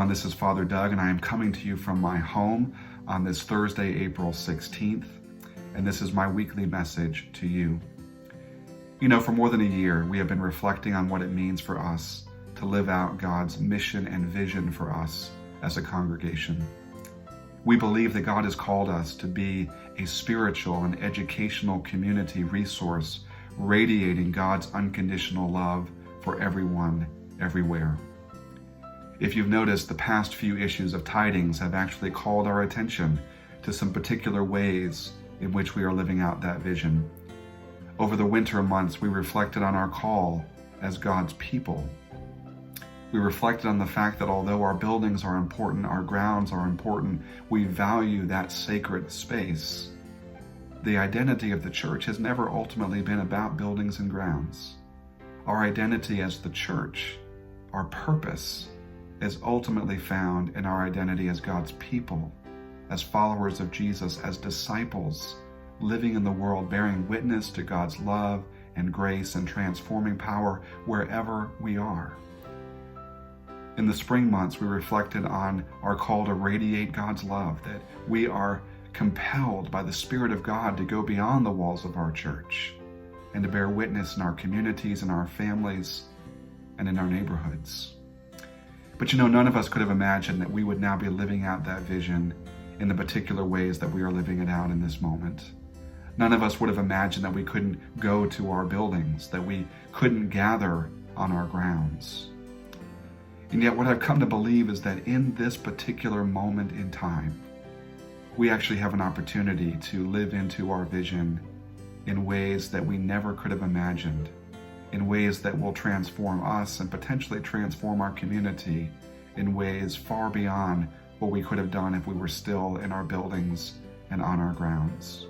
everyone. This is Father Doug, and I am coming to you from my home on this Thursday, April 16th, and this is my weekly message to you. You know, for more than a year, we have been reflecting on what it means for us to live out God's mission and vision for us as a congregation. We believe that God has called us to be a spiritual and educational community resource, radiating God's unconditional love for everyone, everywhere. If you've noticed, the past few issues of Tidings have actually called our attention to some particular ways in which we are living out that vision. Over the winter months, we reflected on our call as God's people. We reflected on the fact that although our buildings are important, our grounds are important, we value that sacred space. The identity of the church has never ultimately been about buildings and grounds. Our identity as the church, our purpose, is ultimately found in our identity as God's people, as followers of Jesus, as disciples, living in the world, bearing witness to God's love and grace and transforming power wherever we are. In the spring months, we reflected on our call to radiate God's love, that we are compelled by the Spirit of God to go beyond the walls of our church and to bear witness in our communities, in our families, and in our neighborhoods. But you know, none of us could have imagined that we would now be living out that vision in the particular ways that we are living it out in this moment. None of us would have imagined that we couldn't go to our buildings, that we couldn't gather on our grounds. And yet what I've come to believe is that in this particular moment in time, we actually have an opportunity to live into our vision in ways that we never could have imagined, in ways that will transform us and potentially transform our community in ways far beyond what we could have done if we were still in our buildings and on our grounds.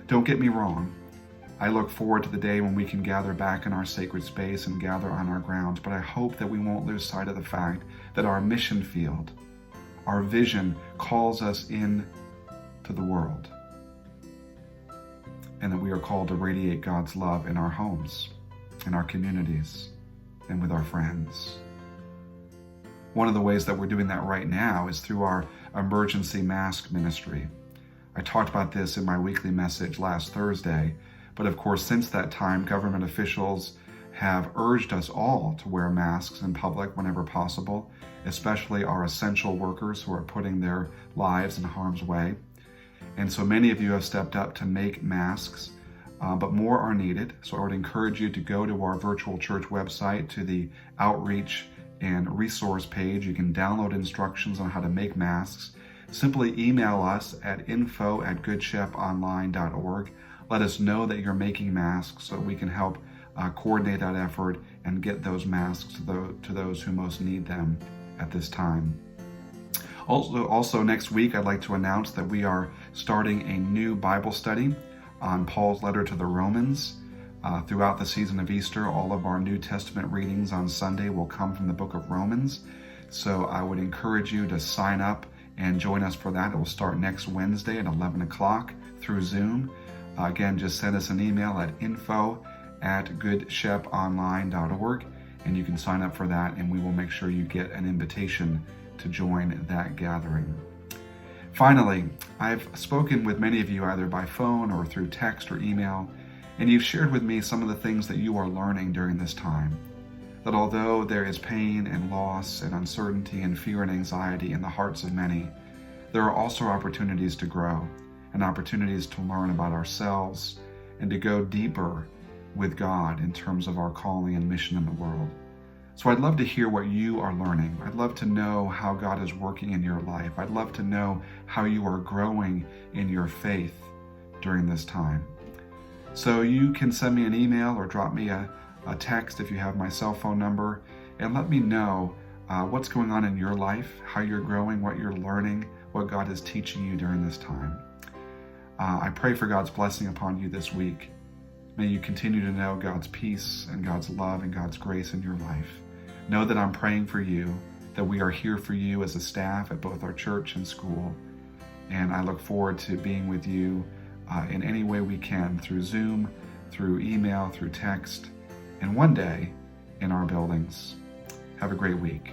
Don't get me wrong. I look forward to the day when we can gather back in our sacred space and gather on our grounds, but I hope that we won't lose sight of the fact that our mission field, our vision, calls us in to the world, and that we are called to radiate God's love in our homes, in our communities, and with our friends. One of the ways that we're doing that right now is through our emergency mask ministry. I talked about this in my weekly message last Thursday, but of course, since that time, government officials have urged us all to wear masks in public whenever possible, especially our essential workers who are putting their lives in harm's way. And so many of you have stepped up to make masks, but more are needed. So I would encourage you to go to our virtual church website, to the outreach and resource page. You can download instructions on how to make masks. Simply email us at info@goodsheponline.org. Let us know that you're making masks so we can help coordinate that effort and get those masks to those who most need them at this time. Also next week, I'd like to announce that we are starting a new Bible study on Paul's letter to the Romans. Throughout the season of Easter, all of our New Testament readings on Sunday will come from the book of Romans. So I would encourage you to sign up and join us for that. It will start next Wednesday at 11 o'clock through Zoom. Again, just send us an email at info@goodsheponline.org, and you can sign up for that, and we will make sure you get an invitation to join that gathering. Finally, I've spoken with many of you either by phone or through text or email, and you've shared with me some of the things that you are learning during this time. That although there is pain and loss and uncertainty and fear and anxiety in the hearts of many, there are also opportunities to grow and opportunities to learn about ourselves and to go deeper with God in terms of our calling and mission in the world. So I'd love to hear what you are learning. I'd love to know how God is working in your life. I'd love to know how you are growing in your faith during this time. So you can send me an email or drop me a text if you have my cell phone number, and let me know what's going on in your life, how you're growing, what you're learning, what God is teaching you during this time. I pray for God's blessing upon you this week. May you continue to know God's peace and God's love and God's grace in your life. Know that I'm praying for you, that we are here for you as a staff at both our church and school. And I look forward to being with you in any way we can, through Zoom, through email, through text, and one day in our buildings. Have a great week.